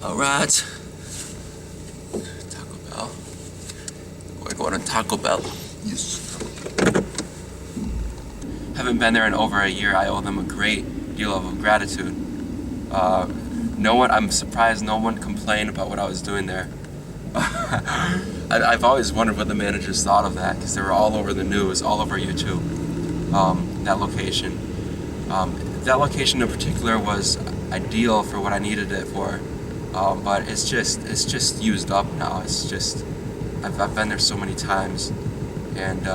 Alright. Taco Bell. We're going to Taco Bell. Yes. Haven't been there in over a year. I owe them a great deal of gratitude. I'm surprised no one complained about what I was doing there. I've always wondered what the managers thought of that, because they were all over the news, all over YouTube. That location. That location in particular was ideal for what I needed it for. But it's just used up now. I've been there so many times, and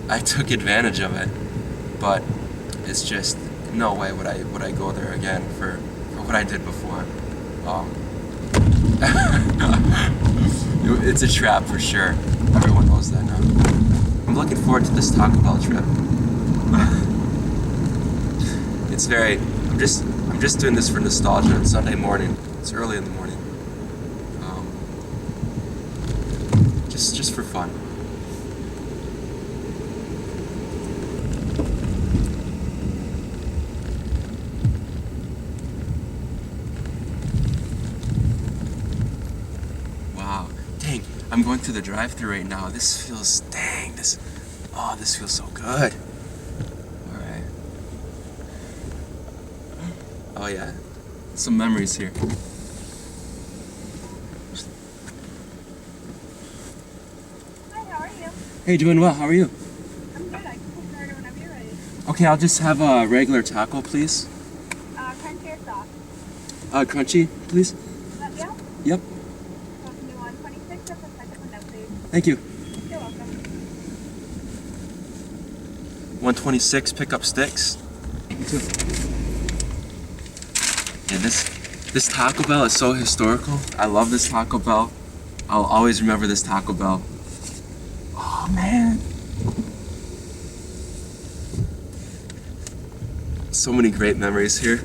I took advantage of it. But it's just no way would I go there again for what I did before. It's a trap for sure. Everyone knows that now. I'm looking forward to this Taco Bell trip. I'm just doing this for nostalgia. It's Sunday morning. It's early in the morning. Just for fun. Wow. Dang, I'm going through the drive-thru right now. This feels feels so good. Alright. Oh yeah. Some memories here. Hi, how are you? Hey, doing well. How are you? I'm good. I can take your order whenever you're ready. Okay, I'll just have a regular taco, please. Crunchy or soft? Crunchy, please. Let me know. Yep. So can do 126 or for second window, please. Thank you. You're welcome. 126, pick up sticks. Me too. Yeah, this Taco Bell is so historical. I love this Taco Bell. I'll always remember this Taco Bell. Oh man. So many great memories here.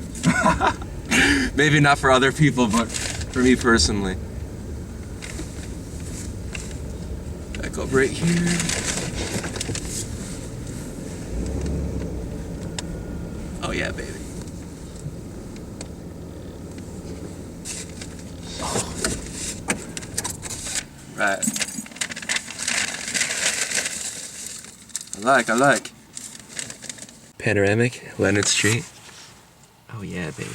Maybe not for other people, but for me personally. Back up right here. Oh yeah, baby. Right. I like. Panoramic, Leonard Street. Oh yeah, baby.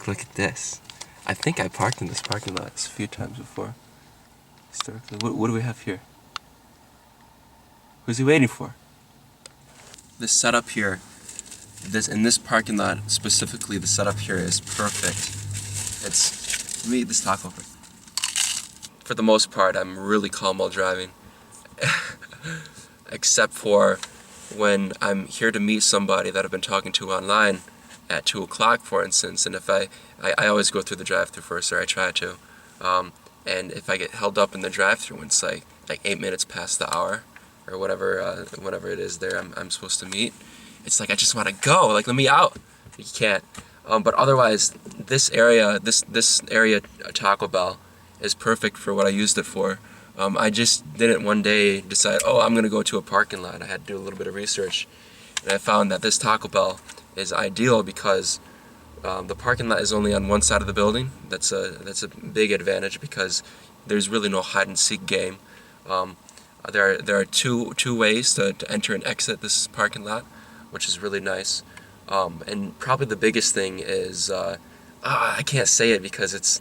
Look at this. I think I parked in this parking lot a few times before. Historically. What do we have here? Who's he waiting for? This setup here, in this parking lot specifically, the setup here is perfect. Let me eat this taco quick. For the most part, I'm really calm while driving. Except for when I'm here to meet somebody that I've been talking to online at 2 o'clock, for instance, and if I always go through the drive-thru first, or I try to, and if I get held up in the drive-thru when it's like 8 minutes past the hour, or whatever it is there I'm supposed to meet, it's like I just want to go, like let me out. You can't. But otherwise, this area Taco Bell is perfect for what I used it for. I just didn't one day decide, oh, I'm gonna go to a parking lot. I had to do a little bit of research, and I found that this Taco Bell is ideal because the parking lot is only on one side of the building. That's a big advantage because there's really no hide and seek game. There are two ways to enter and exit this parking lot, which is really nice. And probably the biggest thing is I can't say it because it's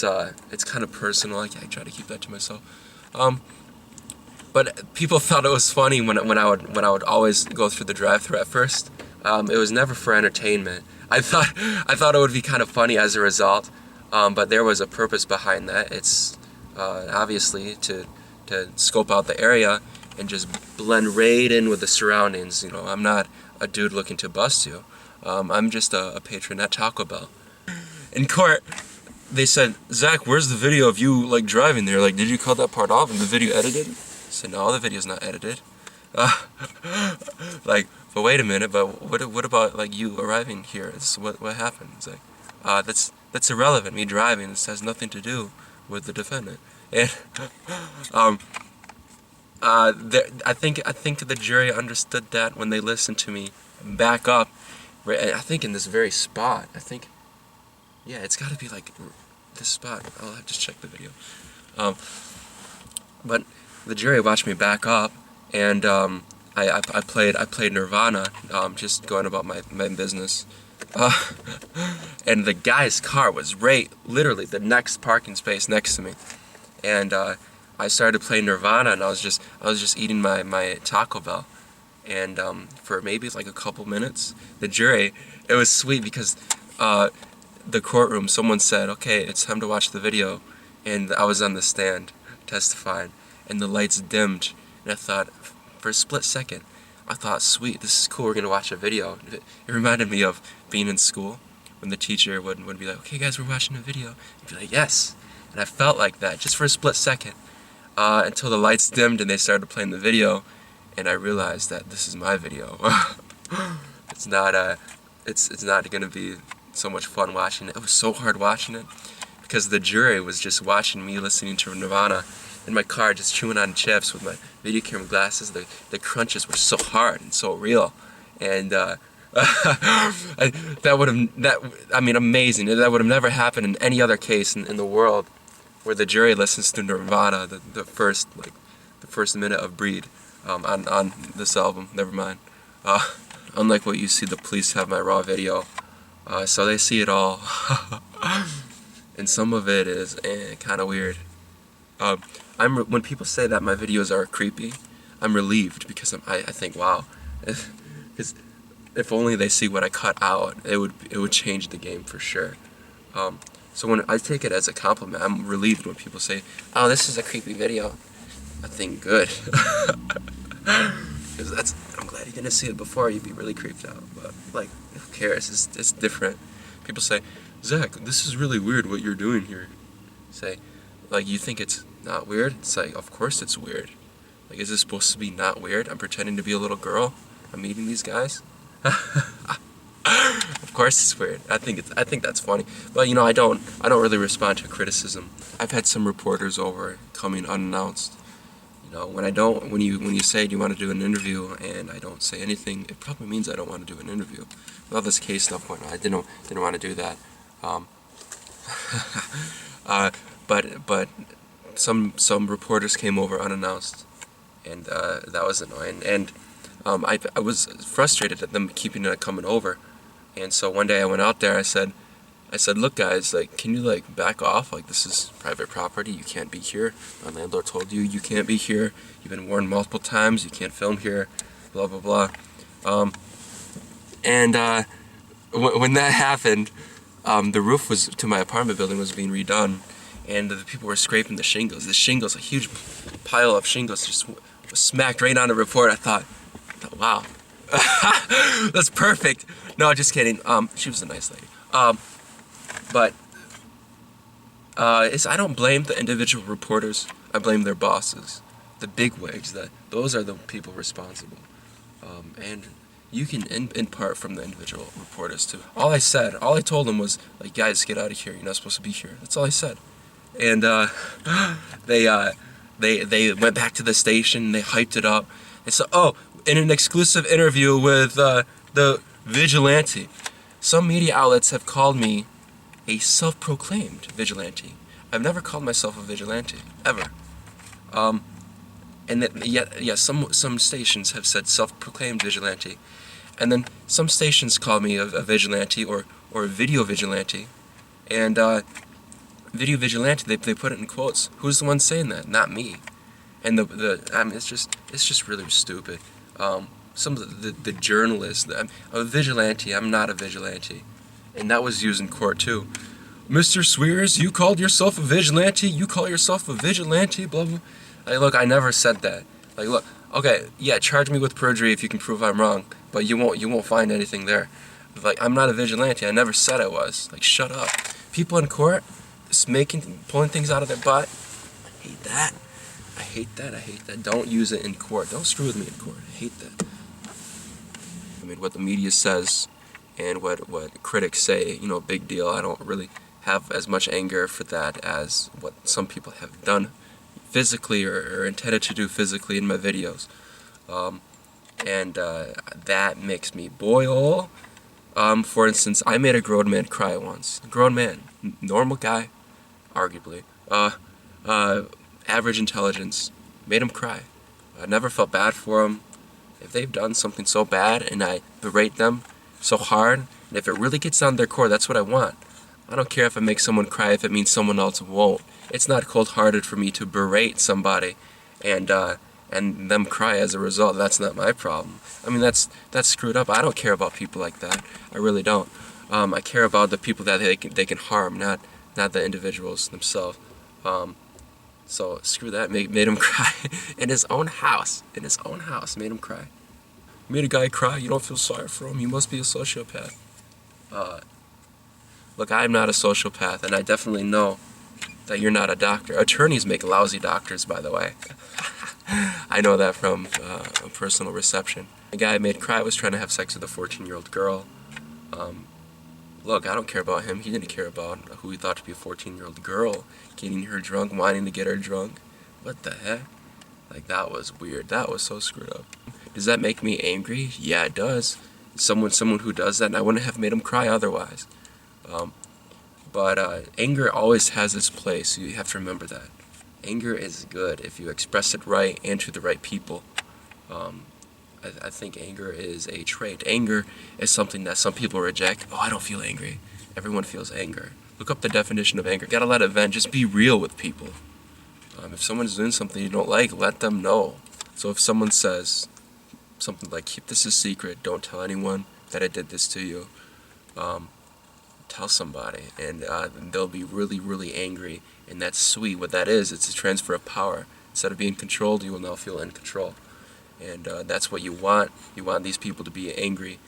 kind of personal. I try to keep that to myself. But people thought it was funny when I would always go through the drive-thru at first. It was never for entertainment. I thought it would be kind of funny as a result. But there was a purpose behind that. It's obviously to scope out the area and just blend right in with the surroundings. You know, I'm not a dude looking to bust you. I'm just a patron at Taco Bell. In court, they said, Zach, where's the video of you like driving there? Like, did you cut that part off and the video edited? I said, no, the video's not edited. Like, but wait a minute, but what about like you arriving here? What happened? It's like, that's irrelevant. Me driving, this has nothing to do with the defendant. And I think the jury understood that when they listened to me back up. I think in this very spot. I think Yeah, it's got to be like this spot. I'll have to check the video. Um, but the jury watched me back up, and I played Nirvana, just going about my business. Uh, and the guy's car was right, literally the next parking space next to me, and I started playing Nirvana, and I was just eating my Taco Bell, and for maybe like a couple minutes, the jury, it was sweet because the courtroom, someone said, okay, it's time to watch the video, and I was on the stand testifying, and the lights dimmed, and I thought, for a split second, I thought, sweet, this is cool, we're gonna watch a video. It reminded me of being in school, when the teacher would be like, okay guys, we're watching a video, and be like, yes, and I felt like that, just for a split second, until the lights dimmed and they started playing the video, and I realized that this is my video. It's not gonna be so much fun watching it. It was so hard watching it because the jury was just watching me listening to Nirvana in my car, just chewing on chips with my video camera glasses. The crunches were so hard and so real, and amazing. That would have never happened in any other case in the world where the jury listens to Nirvana, the first minute of Breed, on this album. Never mind. Unlike what you see, the police have my raw video. So they see it all, and some of it is kind of weird. When people say that my videos are creepy, I'm relieved because I think, wow, if only they see what I cut out, it would change the game for sure. So when I take it as a compliment, I'm relieved when people say, oh, this is a creepy video. I think good. Because I'm glad you're gonna see it before you'd be really creeped out. But like, who cares? It's different. People say, Zach, this is really weird what you're doing here. Say, like, you think it's not weird? It's like, of course it's weird. Like, is this supposed to be not weird? I'm pretending to be a little girl. I'm meeting these guys. Of course it's weird. I think that's funny. But I don't really respond to criticism. I've had some reporters over coming unannounced. When you say, do you want to do an interview, and I don't say anything, it probably means I don't want to do an interview. With all this case stuff going on, I didn't want to do that. But some reporters came over unannounced, and that was annoying. And I was frustrated at them coming over, and so one day I went out there. I said, look guys, like, can you like back off? Like, this is private property. You can't be here. My landlord told you can't be here. You've been warned multiple times. You can't film here. Blah blah blah. When that happened, the roof to my apartment building was being redone, and the people were scraping the shingles. The shingles, a huge pile of shingles, just was smacked right on the report. I thought, wow, that's perfect. No, just kidding. She was a nice lady. But I don't blame the individual reporters. I blame their bosses, the bigwigs. Those are the people responsible. And you can in part from the individual reporters too. All I told them was, like, guys, get out of here. You're not supposed to be here. That's all I said. And they went back to the station. They hyped it up. They said, oh, in an exclusive interview with the vigilante. Some media outlets have called me a self-proclaimed vigilante. I've never called myself a vigilante, ever. And yet, some stations have said self-proclaimed vigilante, and then some stations call me a vigilante or a video vigilante, and video vigilante, they put it in quotes. Who's the one saying that? Not me. And it's just really stupid. Some of the journalists, I'm a vigilante. I'm not a vigilante, and that was used in court too. Mr. Swears, you called yourself a vigilante. You call yourself a vigilante. Blah blah. Like, look, I never said that. Like, look, okay, yeah, charge me with perjury if you can prove I'm wrong, but you won't find anything there. Like, I'm not a vigilante. I never said I was. Like, shut up. People in court, just pulling things out of their butt. I hate that. I hate that. Don't use it in court. Don't screw with me in court. I hate that. I mean, what the media says and what critics say, big deal. I don't really have as much anger for that as what some people have done physically or intended to do physically in my videos. That makes me boil. For instance, I made a grown man cry once. Grown man, normal guy, arguably. Average intelligence, made him cry. I never felt bad for him. If they've done something so bad and I berate them so hard, and if it really gets down to their core, that's what I want. I don't care if I make someone cry if it means someone else won't. It's not cold-hearted for me to berate somebody and them cry as a result. That's not my problem. I mean, that's screwed up. I don't care about people like that. I really don't. I care about the people that they can harm, not the individuals themselves. So screw that. Made him cry in his own house. In his own house, made him cry. Made a guy cry. You don't feel sorry for him. You must be a sociopath. Look, I'm not a sociopath, and I definitely know that you're not a doctor. Attorneys make lousy doctors, by the way. I know that from a personal reception. The guy I made cry was trying to have sex with a 14-year-old girl. Look, I don't care about him. He didn't care about who he thought to be a 14-year-old girl, getting her drunk, wanting to get her drunk. What the heck? Like, that was weird. That was so screwed up. Does that make me angry? Yeah, it does. Someone who does that, and I wouldn't have made him cry otherwise. But anger always has its place. You have to remember that. Anger is good if you express it right and to the right people. I think anger is a trait. Anger is something that some people reject. Oh, I don't feel angry. Everyone feels anger. Look up the definition of anger. Gotta let it vent. Just be real with people. If someone's doing something you don't like, let them know. So if someone says something like, keep this a secret, don't tell anyone that I did this to you, tell somebody, and they'll be really, really angry. And that's sweet. What that is, it's a transfer of power. Instead of being controlled, you will now feel in control. And that's what you want. You want these people to be angry.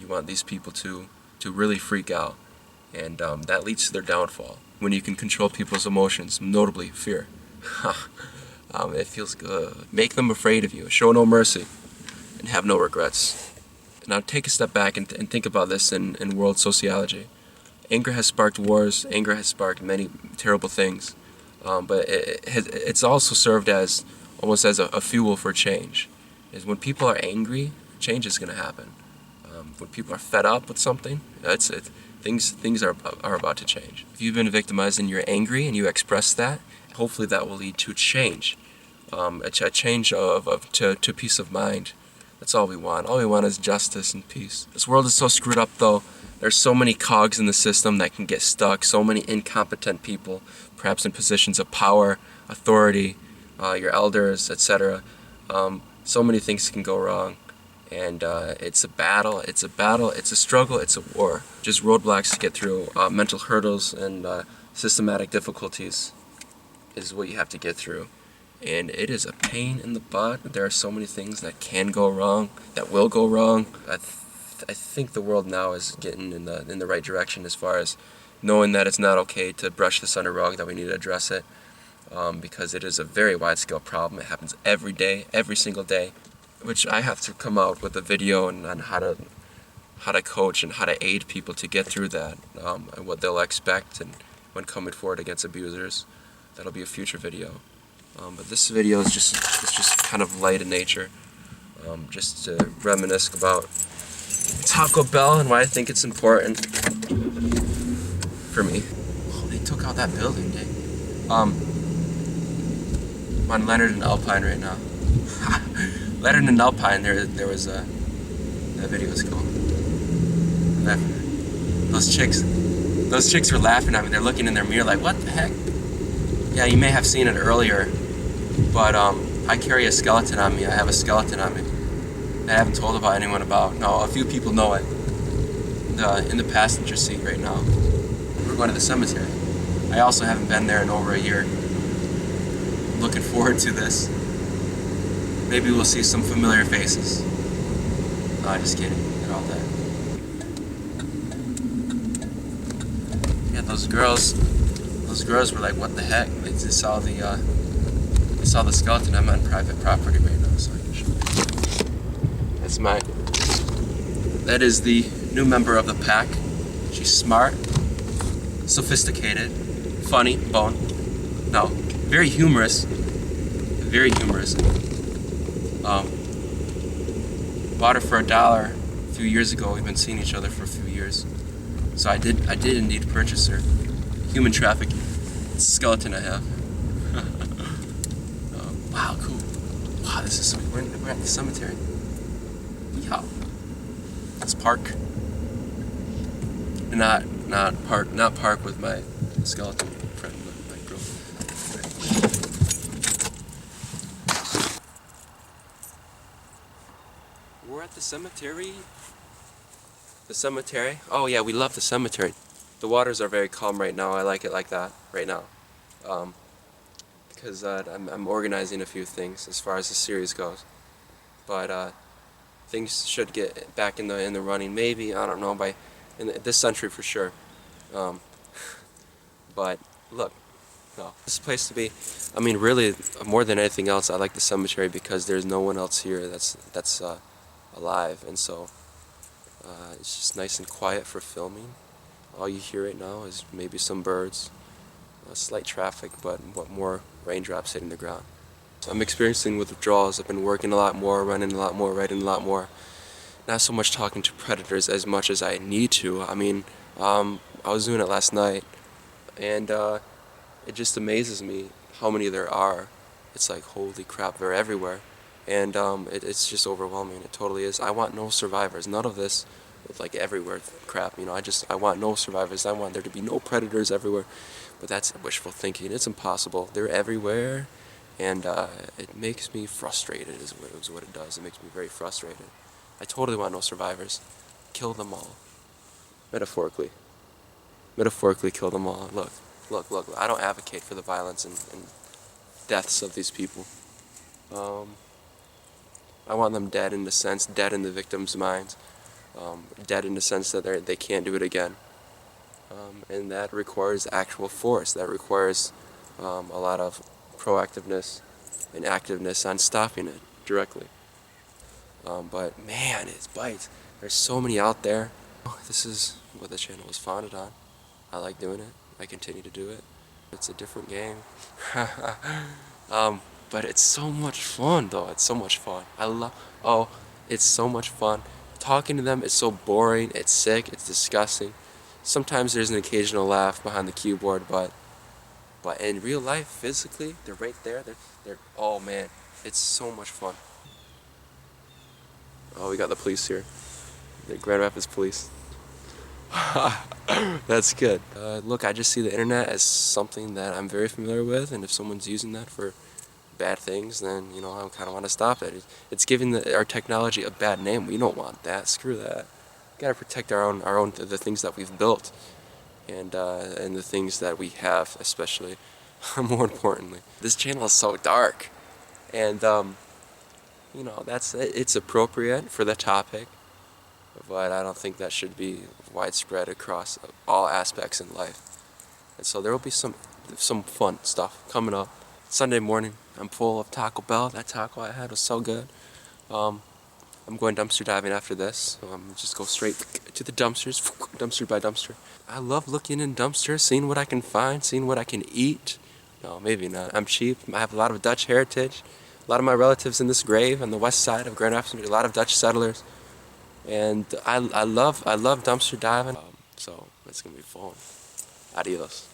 You want these people to really freak out. And that leads to their downfall. When you can control people's emotions, notably fear. It feels good. Make them afraid of you. Show no mercy. And have no regrets. Now take a step back and think about this in world sociology. Anger has sparked wars. Anger has sparked many terrible things. But it's also served as almost as a fuel for change. Is when people are angry, change is going to happen. When people are fed up with something, things are about to change. If you've been victimized and you're angry and you express that, hopefully that will lead to change. A change to peace of mind. That's all we want. All we want is justice and peace. This world is so screwed up, though. There's so many cogs in the system that can get stuck. So many incompetent people, perhaps in positions of power, authority, your elders, etc. So many things can go wrong. And it's a battle, it's a struggle, it's a war. Just roadblocks to get through. Mental hurdles and systematic difficulties is what you have to get through. And it is a pain in the butt. There are so many things that can go wrong, that will go wrong. I think the world now is getting in the right direction as far as knowing that it's not okay to brush this under rug, that we need to address it. Because it is a very wide-scale problem. It happens every day, every single day, which I have to come out with a video on how to coach and how to aid people to get through that, and what they'll expect and when coming forward against abusers. That'll be a future video. But this video is just kind of light in nature, just to reminisce about Taco Bell and why I think it's important for me. Oh, they took out that building, dang. I'm on Leonard and Alpine right now. Leonard and Alpine, there was that video was cool. Those chicks were laughing at me. They're looking in their mirror like, what the heck? Yeah, you may have seen it earlier, but I carry a skeleton on me. I have a skeleton on me that I haven't told about anyone about. No, a few people know it. In the passenger seat right now. We're going to the cemetery. I also haven't been there in over a year. Looking forward to this. Maybe we'll see some familiar faces. No, just kidding. They're all dead. Yeah, those girls were like, what the heck? They saw the skeleton. I'm on private property right now, so I can show you. That is the new member of the pack. She's smart, sophisticated, funny, very humorous. Very humorous. Bought her for $1 a few years ago. We've been seeing each other for a few years. So I did indeed purchase her. Human trafficking. It's a skeleton I have. Wow, cool. Wow, this is so. We're at the cemetery. Yeah. Let's park. Not park with my skeleton friend, but my girl. We're at the cemetery. The cemetery. Oh yeah, we love the cemetery. The waters are very calm right now. I like it like that right now, because I'm organizing a few things as far as the series goes. But things should get back in the running. Maybe, I don't know, by this century for sure. But look, no, this is a place to be. I mean, really, more than anything else, I like the cemetery because there's no one else here that's alive, and so it's just nice and quiet for filming. All you hear right now is maybe some birds, slight traffic, but more raindrops hitting the ground. So I'm experiencing withdrawals. I've been working a lot more, running a lot more, writing a lot more. Not so much talking to predators as much as I need to. I mean, I was doing it last night, and it just amazes me how many there are. It's like, holy crap, they're everywhere. And it's just overwhelming. It totally is. I want no survivors. None of this with like everywhere crap. You know, I want no survivors. I want there to be no predators everywhere. But that's wishful thinking. It's impossible. They're everywhere, and it makes me frustrated. Is what it does. It makes me very frustrated. I totally want no survivors. Kill them all. Metaphorically. Metaphorically kill them all. Look. I don't advocate for the violence and deaths of these people. I want them dead in the sense, dead in the victim's minds, dead in the sense that they can't do it again. And that requires actual force. That requires a lot of proactiveness and activeness on stopping it directly. But man, it bites. There's so many out there. This is what the channel was founded on. I like doing it. I continue to do it. It's a different game. But it's so much fun though. It's so much fun. It's so much fun. Talking to them is so boring, it's sick, it's disgusting. Sometimes there's an occasional laugh behind the keyboard, but in real life, physically, they're right there. They're oh man, it's so much fun. Oh, we got the police here. The Grand Rapids police. That's good. Look, I just see the internet as something that I'm very familiar with, and if someone's using that for bad things, then you know I kind of want to stop it. It's giving our technology a bad name. We don't want that. Screw that. We gotta protect our own the things that we've built, and the things that we have, especially. More importantly, this channel is so dark, and you know it's appropriate for the topic, but I don't think that should be widespread across all aspects in life. And so there will be some fun stuff coming up. Sunday morning, I'm full of Taco Bell. That taco I had was so good. I'm going dumpster diving after this, so I'm just go straight to the dumpsters, dumpster by dumpster. I love looking in dumpsters, seeing what I can find, seeing what I can eat. No, maybe not. I'm cheap. I have a lot of Dutch heritage. A lot of my relatives in this grave on the west side of Grand Rapids, a lot of Dutch settlers. And I love dumpster diving, so it's gonna be fun. Adios.